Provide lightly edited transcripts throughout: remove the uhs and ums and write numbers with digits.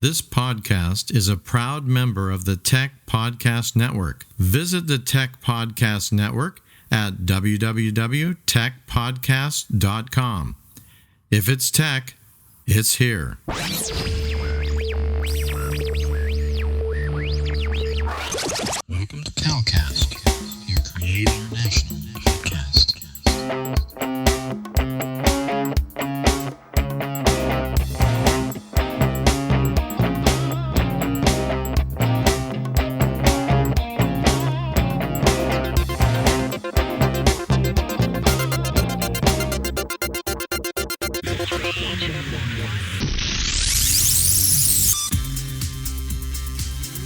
This podcast is a proud member of the Tech Podcast Network. Visit the Tech Podcast Network at www.techpodcast.com. If it's tech, it's here. Welcome to Calcast, your Create International podcast.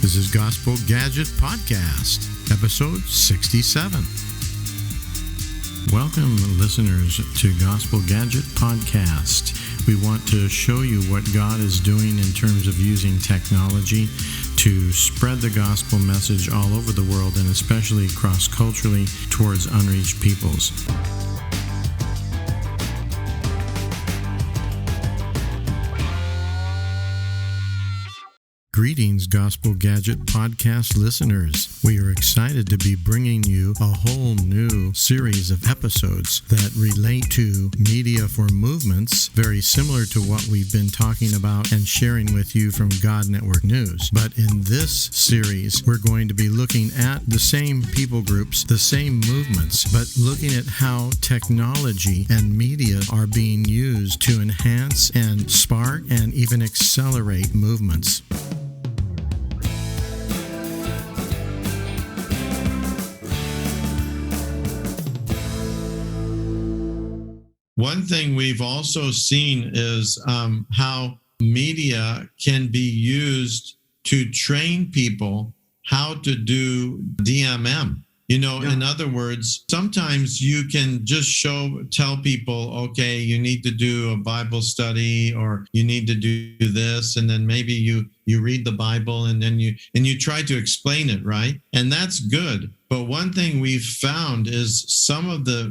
This is Gospel Gadget Podcast, episode 67. Welcome, listeners, to Gospel Gadget Podcast. We want to show you what God is doing in terms of using technology to spread the gospel message all over the world and especially cross-culturally towards unreached peoples. Greetings, Gospel Gadget Podcast listeners. We are excited to be bringing you a whole new series of episodes that relate to media for movements, very similar to what we've been talking about and sharing with you from God Network News. But in this series, we're going to be looking at the same people groups, the same movements, but looking at how technology and media are being used to enhance and spark and even accelerate movements. One thing we've also seen is how media can be used to train people how to do DMM. In other words, sometimes you can just tell people, okay, you need to do a Bible study or you need to do this. And then maybe you read the Bible and then you try to explain it, right? And that's good. But one thing we've found is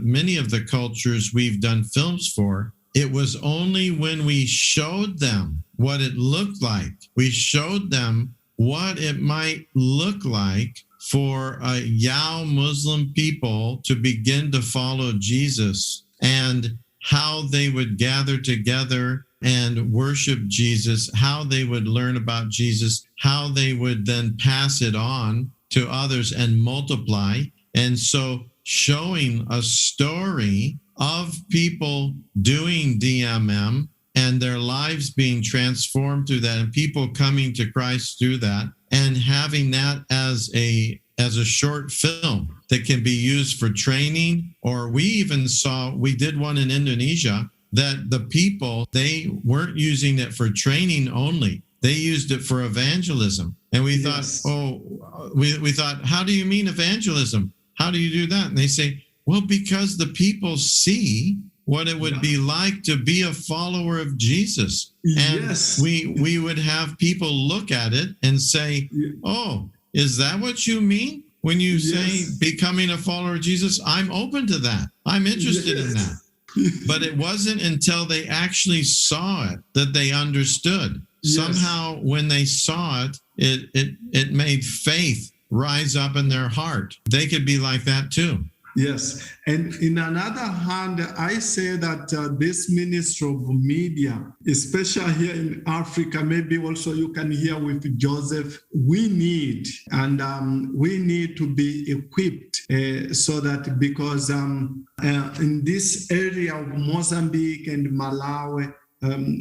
many of the cultures we've done films for, it was only when we showed them what it looked like. We showed them what it might look like for a Yao Muslim people to begin to follow Jesus and how they would gather together and worship Jesus, how they would learn about Jesus, how they would then pass it on to others and multiply. And so showing a story of people doing DMM and their lives being transformed through that and people coming to Christ through that and having that as a short film that can be used for training. Or we did one in Indonesia that the people, they weren't using it for training only. They used it for evangelism. And we thought, we thought, how do you mean evangelism? How do you do that? And they say, well, because the people see what it would be like to be a follower of Jesus. And we would have people look at it and say, oh, is that what you mean when you say becoming a follower of Jesus? I'm open to that. I'm interested in that. But it wasn't until they actually saw it that they understood. Somehow when they saw it, it made faith rise up in their heart. They could be like that too. Yes. And in another hand, I say that this ministry of media, especially here in Africa, maybe also you can hear with Joseph, we need to be equipped so that because in this area of Mozambique and Malawi,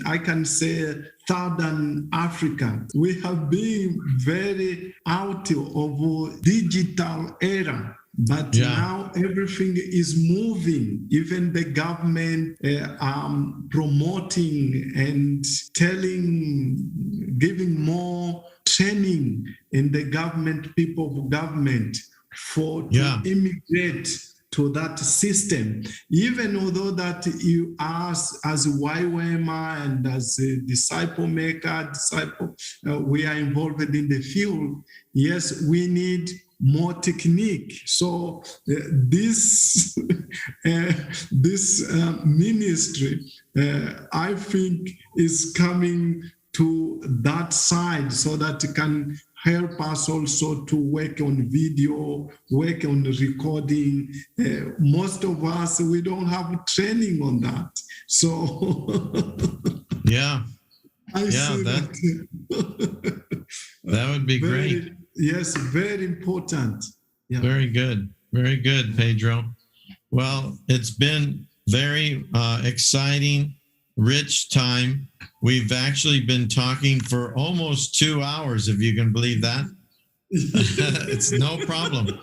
I can say Southern Africa, we have been very out of digital era. But now everything is moving. Even the government promoting and giving more training in the government, people of government to immigrate to that system. Even although that you as YWAMA and as a disciple maker, we are involved in the field. Yes, we need more technique. So this ministry, I think, is coming to that side so that it can help us also to work on video, work on recording. Most of us, we don't have training on that. So yeah, I see that would be great. Yes, very important. Yeah. Very good, Pedro. Well, it's been very exciting, rich time. We've actually been talking for almost 2 hours, if you can believe that. It's no problem.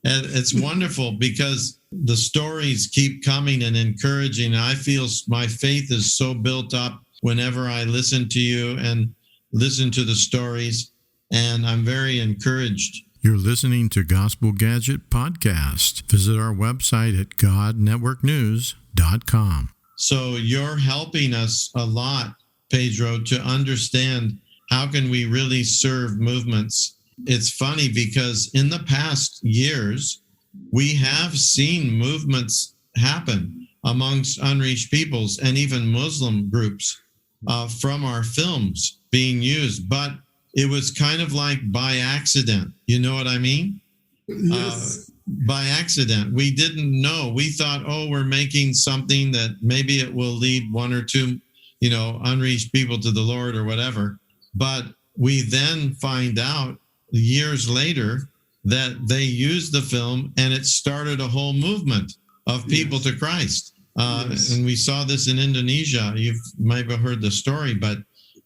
And it's wonderful because the stories keep coming and encouraging. I feel my faith is so built up whenever I listen to you and listen to the stories, and I'm very encouraged. You're listening to Gospel Gadget Podcast. Visit our website at godnetworknews.com. So you're helping us a lot, Pedro, to understand how can we really serve movements. It's funny because in the past years, we have seen movements happen amongst unreached peoples and even Muslim groups from our films being used, but it was kind of like by accident. You know what I mean? Yes. By accident. We didn't know. We thought, we're making something that maybe it will lead one or two, unreached people to the Lord or whatever. But we then find out years later that they used the film and it started a whole movement of people to Christ. And we saw this in Indonesia. You might have heard the story, but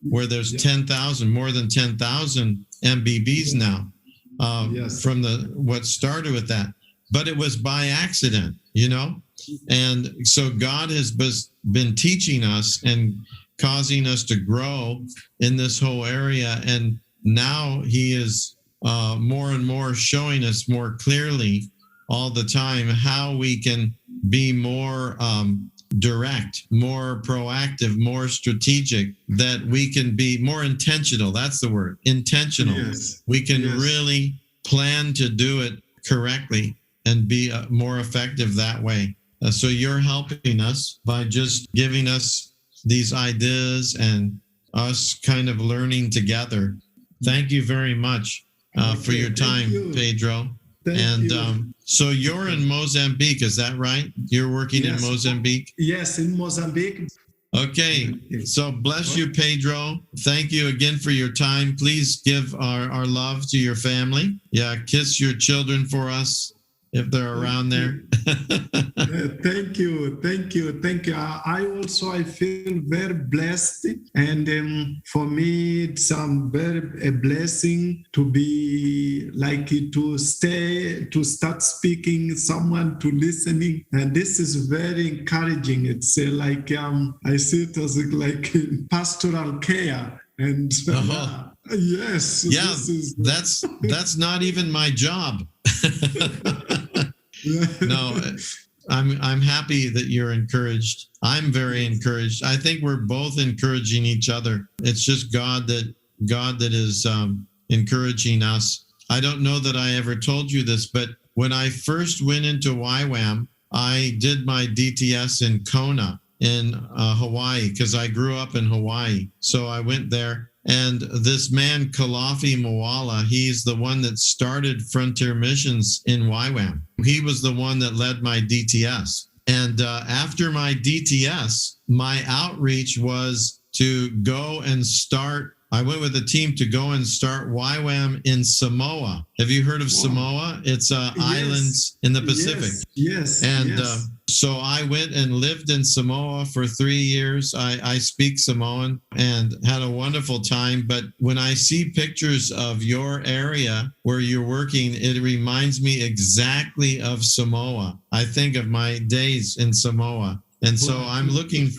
where there's 10,000, more than 10,000 MBBs now from what started with that. But it was by accident, And so God has been teaching us and causing us to grow in this whole area. And now he is more and more showing us more clearly all the time how we can be more direct, more proactive, more strategic, that we can be more intentional. That's the word, intentional. Yes. We can really plan to do it correctly and be more effective that way. So you're helping us by just giving us these ideas and us kind of learning together. Thank you very much for your time, Pedro. So you're in Mozambique, is that right? You're working in Mozambique? Yes, in Mozambique. Okay, so bless you, Pedro. Thank you again for your time. Please give our love to your family. Yeah, kiss your children for us if they're around there. Thank you. I feel very blessed, and for me, it's a blessing to be to start speaking, someone to listening, and this is very encouraging. It's I see it as like pastoral care, and yes, that's not even my job. No, I'm happy that you're encouraged. I'm very encouraged. I think we're both encouraging each other. It's just God that is encouraging us. I don't know that I ever told you this, but when I first went into YWAM, I did my DTS in Kona in Hawaii, because I grew up in Hawaii. So I went there. And this man, Kalafi Moala, he's the one that started Frontier Missions in YWAM. He was the one that led my DTS. And after my DTS, my outreach was to go and start. I went with a team to go and start YWAM in Samoa. Have you heard of Samoa? It's islands in the Pacific. Yes. And so I went and lived in Samoa for 3 years. I speak Samoan and had a wonderful time. But when I see pictures of your area where you're working, it reminds me exactly of Samoa. I think of my days in Samoa. And so I'm looking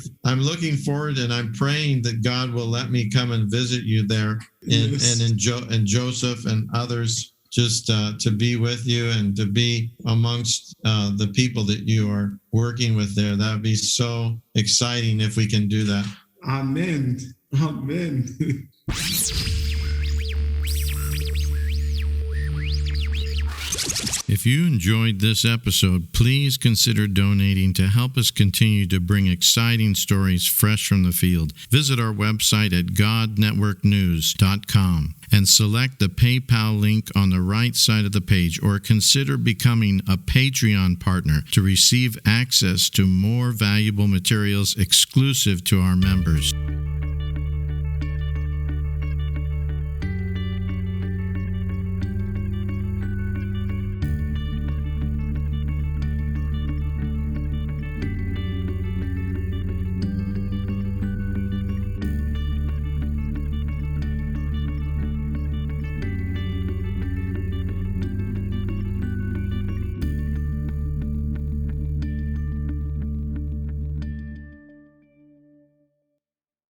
forward, and I'm praying that God will let me come and visit you there, and Joseph and others, just to be with you and to be amongst the people that you are working with there. That would be so exciting if we can do that. Amen. Amen. If you enjoyed this episode, please consider donating to help us continue to bring exciting stories fresh from the field. Visit our website at godnetworknews.com and select the PayPal link on the right side of the page, or consider becoming a Patreon partner to receive access to more valuable materials exclusive to our members.